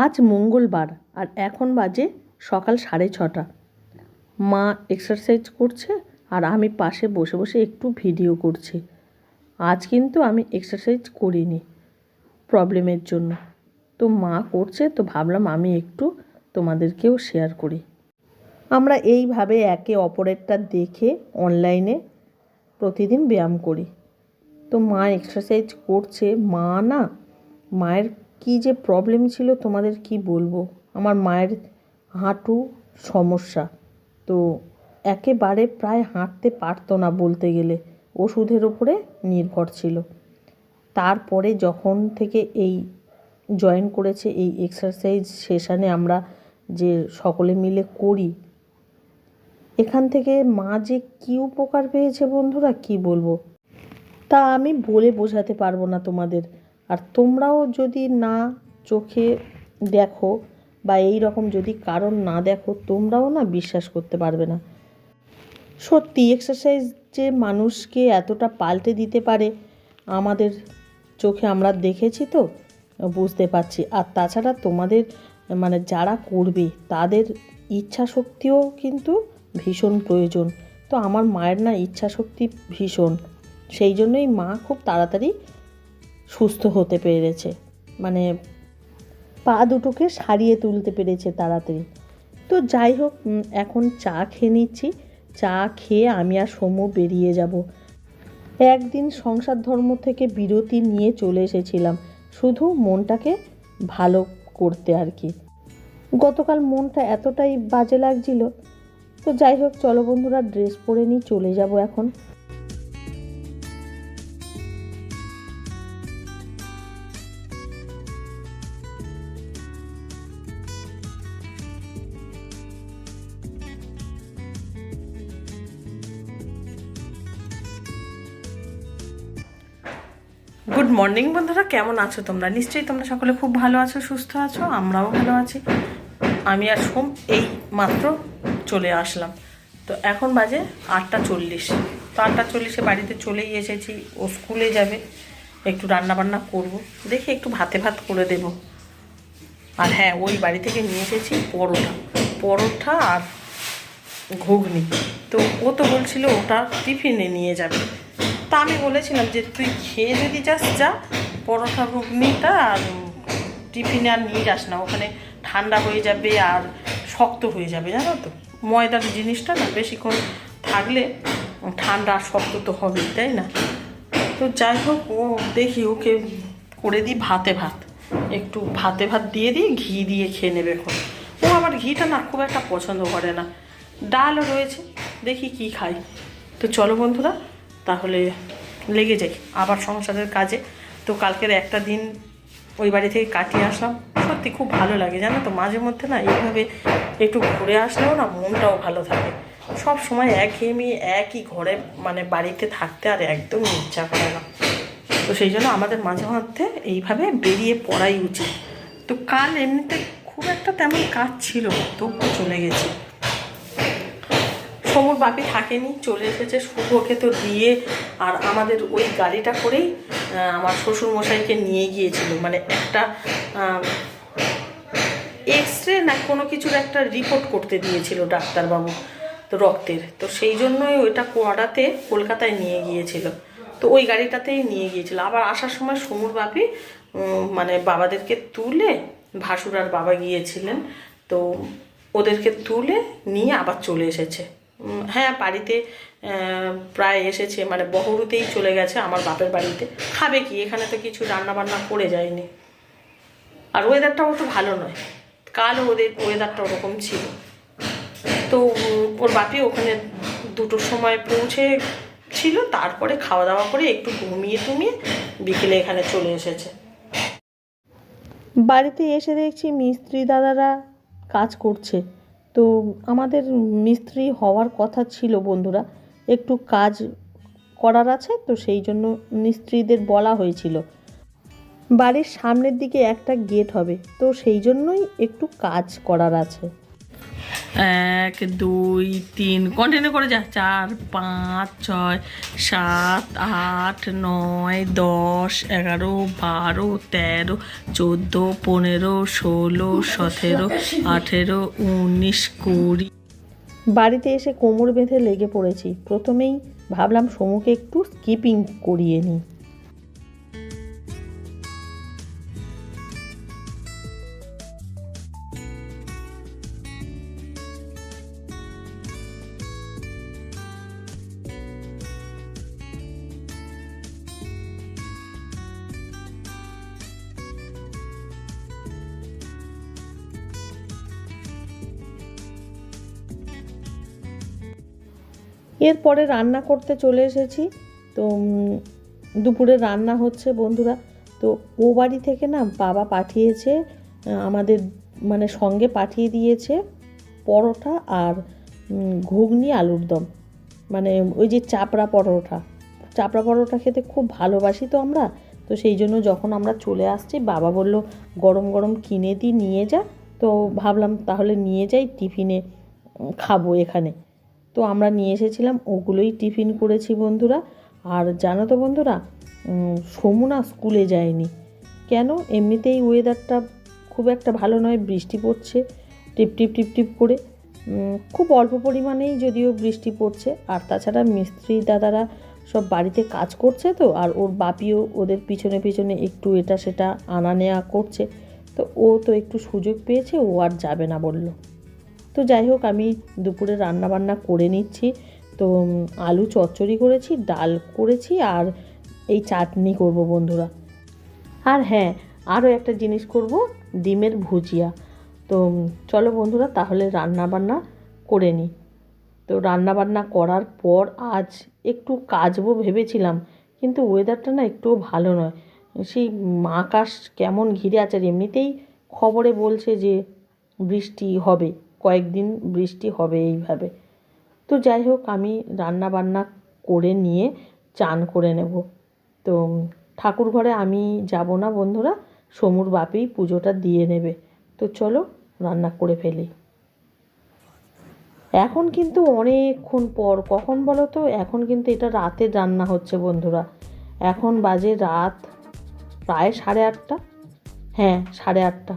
আজ মঙ্গলবার আর এখন বাজে সকাল 6:30। মা এক্সারসাইজ করছে আর আমি পাশে বসে বসে একটু ভিডিও করছি। আজ কিন্তু আমি এক্সারসাইজ করিনি প্রবলেমের জন্য, তো মা করছে, তো ভাবলাম আমি একটু তোমাদেরকেও শেয়ার করি। আমরা এইভাবে একে অপরেরটা দেখে অনলাইনে প্রতিদিন ব্যায়াম করি। তো মা এক্সারসাইজ করছে। মায়ের কী যে প্রবলেম ছিল তোমাদের কি বলবো। আমার মায়ের হাঁটু সমস্যা, তো একেবারে প্রায় হাঁটতে পারতো না বলতে গেলে, ওষুধের ওপরে নির্ভর ছিল। তারপরে যখন থেকে এই জয়েন করেছে এই এক্সারসাইজ সেশানে আমরা যে সকলে মিলে করি, এখান থেকে মা যে কী উপকার পেয়েছে বন্ধুরা কি বলবো, তা আমি বলে বোঝাতে পারবো না তোমাদের। আর তোমরাও যদি না চোখে দেখো বা এই রকম যদি কারণ না দেখো, তোমরাও না বিশ্বাস করতে পারবে না। সত্যি এক্সারসাইজ যে মানুষকে এতটা পাল্টে দিতে পারে আমাদের চোখে আমরা দেখেছি, তো বুঝতে পারছি। আর তাছাড়া তোমাদের যারা করবে তাদের ইচ্ছা শক্তিও কিন্তু ভীষণ প্রয়োজন। তো আমার মায়ের না ইচ্ছা শক্তি ভীষণ, সেই জন্যই মা খুব তাড়াতাড়ি সুস্থ হতে পেরেছে, পা দুটোকে সারিয়ে তুলতে পেরেছে তাড়াতাড়ি। তো যাই হোক, এখন চা খেয়ে নিচ্ছি। চা খেয়ে আমি আর সমু বেরিয়ে যাব। একদিন সংসার ধর্ম থেকে বিরতি নিয়ে চলে এসেছিলাম শুধু মনটাকে ভালো করতে আর কি। গতকাল মনটা এতটাই বাজে লাগছিল। তো যাই হোক, চলো বন্ধুরা, ড্রেস পরে নিয়ে চলে যাব এখন। গুড মর্নিং বন্ধুরা, কেমন আছো তোমরা? নিশ্চয়ই তোমরা সকলে খুব ভালো আছো, সুস্থ আছো। আমরাও ভালো আছি। আমি আর সোম এই মাত্র চলে আসলাম। তো এখন বাজে 8:40। তো 8:40 বাড়িতে চলেই এসেছি। ও স্কুলে যাবে, একটু রান্নাবান্না করব, দেখি একটু ভাত করে দেব। আর হ্যাঁ, ওই বাড়ি থেকে নিয়ে এসেছি পরোটা আর ঘুগনি। তো ও তো বলছিল ওটা টিফিনে নিয়ে যাবে। তা আমি বলেছিলাম যে তুই খেয়ে যদি যাস যা, পরোটা ঘুগনিটা আর টিফিনে আর নিয়ে যাস না, ওখানে ঠান্ডা হয়ে যাবে আর শক্ত হয়ে যাবে, জানো তো। ময়দার জিনিসটা না বেশিক্ষণ থাকলে ঠান্ডা আর শক্ত তো হবেই, তাই না? তো যাই হোক, ও দেখি ওকে করে দিই একটু ভাত দিয়ে দিই, ঘি দিয়ে খেয়ে নেবে এখন। ও আবার ঘিটা না খুব একটা পছন্দ করে না। ডালও রয়েছে, দেখি কি খাই। তো চলো বন্ধুরা, তাহলে লেগে যাই আবার সংসারের কাজে। তো কালকের একটা দিন ওই বাড়ি থেকে কাটিয়ে আসলাম, সত্যি খুব ভালো লাগে, জানো তো। মাঝে মধ্যে না এইভাবে একটু ঘুরে আসলেও না মনটাও ভালো থাকে। সব সময় একঘেয়েমি একই ঘরে বাড়িতে থাকতে আর একদমই ইচ্ছা করে না। তো সেই জন্য আমাদের মাঝে মধ্যে এইভাবে বেরিয়ে পড়াই উচিত। তো কাল এমনিতে খুব একটা তেমন কাজ ছিল, তবুও চলে গেছি। সমুর বাপি থাকেনি, চলে এসেছে। শুভকে তো দিয়ে আর আমাদের ওই গাড়িটা করেই আমার শ্বশুরমশাইকে নিয়ে গিয়েছিল, একটা এক্সরে না কোনো কিছুর একটা রিপোর্ট করতে দিয়েছিল ডাক্তারবাবু, তো রক্তের। তো সেই জন্যই ওইটা করাতে কলকাতায় নিয়ে গিয়েছিল। তো ওই গাড়িটাতেই নিয়ে গিয়েছিল। আবার আসার সময় সমুর বাপি বাবাদেরকে তুলে, ভাসুর আর বাবা গিয়েছিলেন, তো ওদেরকে তুলে নিয়ে আবার চলে এসেছে। হ্যাঁ, বাড়িতে প্রায় এসেছে, বহরুতেই চলে গেছে আমার বাপের বাড়িতে। খাবে কি, এখানে তো কিছু রান্নাবান্না করে যায়নি। আর ওয়েদারটাও তো ভালো নয়, কালও ওদের ওয়েদারটা ওরকম ছিল। তো ওর বাপি ওখানে 2টোর সময় পৌঁছে ছিল, তারপরে খাওয়া দাওয়া করে একটু ঘুমিয়ে বিকেলে এখানে চলে এসেছে। বাড়িতে এসে দেখছি মিস্ত্রি দাদারা কাজ করছে। তো আমাদের মিস্ত্রি হওয়ার কথা ছিল বন্ধুরা, একটু কাজ করার আছে, তো সেই জন্য মিস্ত্রিদের বলা হয়েছিল। বাড়ির সামনের দিকে একটা গেট হবে, তো সেই জন্যই একটু কাজ করার আছে। 1 2 3 কন্টিনিউ করে যা, 4 5 6 7 8 9 10 11 12 13 14 15 16 17 18 19 20। বাড়িতে এসে কোমর বেঁধে লেগে পড়েছি। প্রথমেই ভাবলাম সমুকে একটু স্কিপিং করিয়ে নিই। এরপরে রান্না করতে চলে এসেছি। তো দুপুরে রান্না হচ্ছে বন্ধুরা। তো ও বাড়ি থেকে না বাবা পাঠিয়েছে আমাদের, মানে সঙ্গে পাঠিয়ে দিয়েছে পরোটা আর ঘুগনি আলুর দম, মানে ওই যে চাপড়া পরোটা খেতে খুব ভালোবাসি তো আমরা। তো সেই জন্য যখন আমরা চলে আসছি বাবা বলল গরম গরম কিনে দিই, নিয়ে যা। তো ভাবলাম তাহলে নিয়ে যাই, টিফিনে খাবো এখানে। তো আমরা নিয়ে এসেছিলাম, ওগুলোই টিফিন করেছি বন্ধুরা। আর জানো তো বন্ধুরা, সমু না স্কুলে যায়নি কেন? এমনিতেই ওয়েদারটা খুব একটা ভালো নয়, বৃষ্টি পড়ছে টিপ টিপ টিপ টিপ করে, খুব অল্প পরিমাণেই যদিও বৃষ্টি পড়ছে। আর তাছাড়া মিস্ত্রি দাদারা সব বাড়িতে কাজ করছে তো, আর ওর বাপিও ওদের পিছনে পিছনে একটু এটা সেটা আনা নেওয়া করছে। তো ও তো একটু সুযোগ পেয়েছে, ও আর যাবে না বলল। তো যাই হোক, আমি দুপুরে রান্নাবান্না করে নিচ্ছি। তো আলু চচ্চড়ি করেছি, ডাল করেছি, আর এই চাটনি করব বন্ধুরা। আর হ্যাঁ, আরও একটা জিনিস করব, ডিমের ভুজিয়া। তো চলো বন্ধুরা তাহলে রান্নাবান্না করে নিই। তো রান্নাবান্না করার পর আজ একটু কাচবো ভেবেছিলাম, কিন্তু ওয়েদারটা না একটুও ভালো নয়। সেই আকাশ কেমন ঘিরে আছে, আর এমনিতেই খবরে বলছে যে বৃষ্টি হবে, কয়েকদিন বৃষ্টি হবে এইভাবে। তো যাই হোক, আমি রান্না বান্না করে নিয়ে চান করে নেব। তো ঠাকুর ঘরে আমি যাব না বন্ধুরা, সমুর বাপেই পুজোটা দিয়ে নেবে। তো চলো রান্না করে ফেলি। এখন কিন্তু অনেকক্ষণ পর, কখন বলো তো, এখন কিন্তু এটা রাতের রান্না হচ্ছে বন্ধুরা। এখন বাজে রাত প্রায় 8:30। হ্যাঁ, 8:30।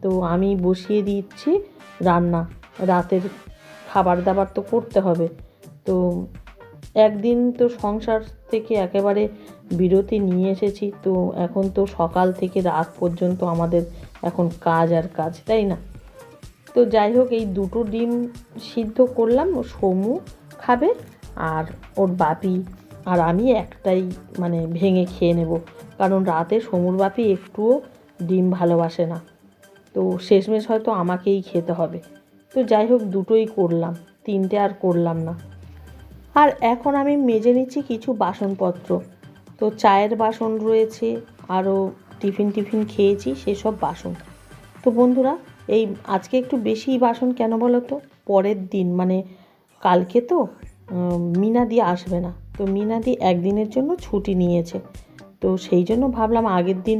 তো আমি বসিয়ে দিচ্ছি রান্না। রাতের খাবার দাবার তো করতে হবে। তো একদিন তো সংসার থেকে একেবারে বিরতি নিয়ে এসেছি, তো এখন তো সকাল থেকে রাত পর্যন্ত আমাদের এখন কাজ আর কাজ, তাই না? তো যাই হোক, এই 2টো ডিম সিদ্ধ করলাম, সমু খাবে আর ওর বাপি, আর আমি একটাই মানে ভেঙে খেয়ে নেব, কারণ রাতে সমুর বাপি একটুও ডিম ভালোবাসে না। তো শেষমেশ হয়তো আমাকেই খেতে হবে। তো যাই হোক, 2টোই করলাম, 3টে আর করলাম না। আর এখন আমি মেজে নিচ্ছি কিছু বাসনপত্র। তো চায়ের বাসন রয়েছে, আরও টিফিন খেয়েছি সেসব বাসন। তো বন্ধুরা, এই আজকে একটু বেশিই বাসন কেন বলো তো, পরের দিন মানে কালকে তো মিনাদি আসবে না। তো মিনাদি একদিনের জন্য ছুটি নিয়েছে। তো সেই জন্য ভাবলাম আগের দিন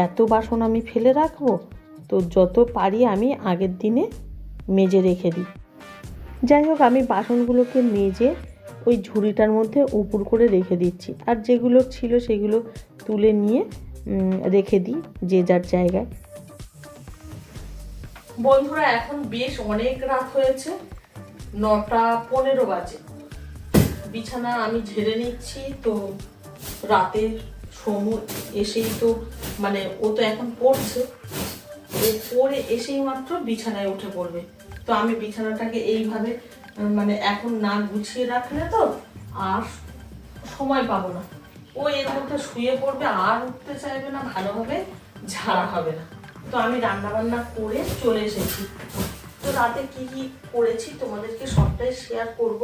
এত বাসন আমি ফেলে রাখবো, তো যত পারি আমি আগের দিনে মেজে রেখে দিই। যাই হোক, আমি বাসনগুলোকে মেজে ওই ঝুড়িটার মধ্যে উপুর করে রেখে দিচ্ছি, আর যেগুলো ছিল সেগুলো তুলে নিয়ে রেখে দিই যে যার জায়গায়। বন্ধুরা, এখন বেশ অনেক রাত হয়েছে, 9:15 বাজে। বিছানা আমি ঝেড়ে নিচ্ছি। তো রাতে সমু এসেই তো মানে ও তো এখন পড়ছে, ও পড়ে এসেই মাত্র বিছানায় উঠে পড়বে। তো আমি বিছানাটাকে এইভাবে মানে এখন না গুছিয়ে রাখলে তো আর সময় পাবো না। ও এর মধ্যে শুয়ে পড়বে, আর উঠতে চাইবে না, ভালোভাবে ঝাড়া হবে না। তো আমি রান্না বান্না করে চলে এসেছি। তো রাতে কি কি করেছি তোমাদেরকে সবটাই শেয়ার করব।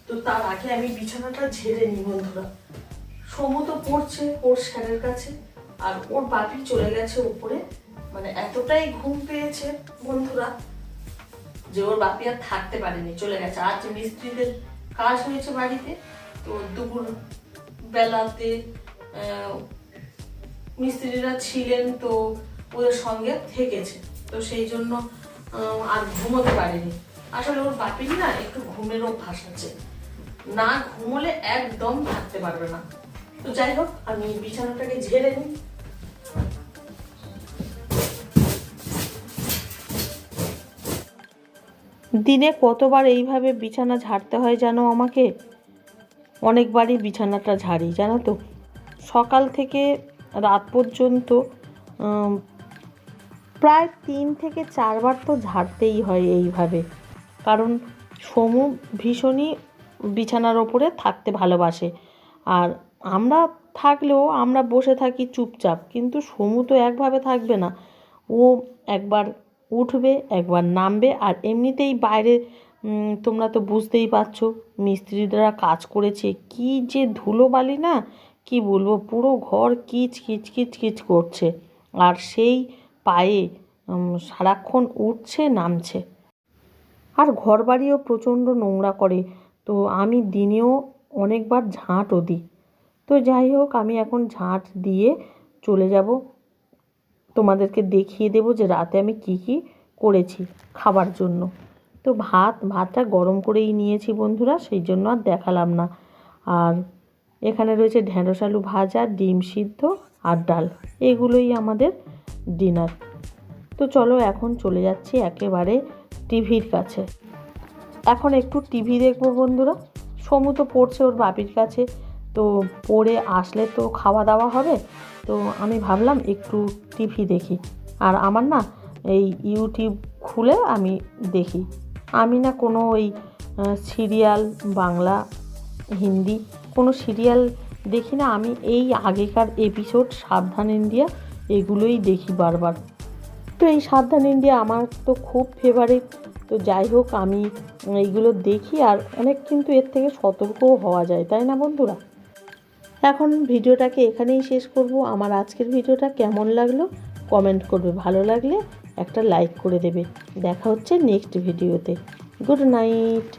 তো তার আগে আমি বিছানাটা ঝেড়ে নিই বন্ধুরা। সমু তো পড়ছে ওর স্যারের কাছে, আর ওর বাপি চলে গেছে উপরে। মানে এতটাই ঘুম পেয়েছে বন্ধুরা যে ওর বাপি আর থাকতে পারেনি, চলে গেছে। আজ মিস্ত্রিদের কাজ হয়েছে বাড়িতে, তো দুপুর বেলাতে মিস্ত্রিরা ছিলেন, তো ওদের সঙ্গে থেকেছে। তো সেই জন্য আর ঘুমোতে পারেনি। আসলে ওর বাপির না একটু ঘুমের অভ্যাস আছে, না ঘুমোলে একদম থাকতে পারবে না। তো যাই হোক, আমি বিছানাটাকে ঝেড়ে নিই। দিনে কতবার এইভাবে বিছানা ঝাড়তে হয় জানো আমাকে? অনেকবারই বিছানাটা ঝাড়ি জানো তো, সকাল থেকে রাত পর্যন্ত প্রায় 3 থেকে 4 বার তো ঝাড়তেই হয় এইভাবে। কারণ সমু ভীষণই বিছানার ওপরে থাকতে ভালোবাসে, আর আমরা থাকলেও আমরা বসে থাকি চুপচাপ, কিন্তু সমু তো একভাবে থাকবে না। ও একবার উঠবে, একবার নামবে। আর এমনিতেই বাইরে তোমরা তো বুঝতেই পারছো, মিস্ত্রিরা কাজ করেছে, কি যে ধুলোবালি না, কি বলবো, পুরো ঘর কিচ কিচ কিচ কিচ করছে। আর সেই পায়ে সারাক্ষণ উঠছে নামছে। আর ঘরবাড়িও প্রচণ্ড নোংরা করে, তো আমি দিনেও অনেকবার ঝাঁটও দিই। তো যাই হোক, আমি এখন ঝাঁট দিয়ে চলে যাব, তোমাদেরকে দেখিয়ে দেবো যে রাতে আমি কি কি করেছি খাবার জন্য। তো ভাতটা গরম করেই নিয়েছি বন্ধুরা, সেই জন্য আর দেখালাম না। আর এখানে রয়েছে ঢেঁড়স আলু ভাজা, ডিম সিদ্ধ আর ডাল, এগুলোই আমাদের ডিনার। তো চলো এখন চলে যাচ্ছি একেবারে টিভির কাছে। এখন একটু টিভি দেখবো বন্ধুরা। সমু তো পড়ছে ওর বাপির কাছে, তো পড়ে আসলে তো খাওয়া দাওয়া হবে। তো আমি ভাবলাম একটু টিভি দেখি। আর আমার না এই ইউটিউব খুলে আমি দেখি। আমি না কোনো ওই সিরিয়াল, বাংলা, হিন্দি কোনো সিরিয়াল দেখি না। আমি এই আগেকার এপিসোড সাবধান ইন্ডিয়া এগুলোই দেখি বারবার। তো এই সাবধান ইন্ডিয়া আমার তো খুব ফেভারিট। তো যাই হোক, আমি এইগুলো দেখি, আর অনেক কিন্তু এর থেকে সতর্কও হওয়া যায়, তাই না বন্ধুরা? এখন ভিডিওটাকে এখানেই শেষ করব। আমার আজকের ভিডিওটা কেমন লাগলো কমেন্ট করবে, ভালো লাগলে একটা লাইক করে দেবে। দেখা হচ্ছে নেক্সট ভিডিওতে। Good night.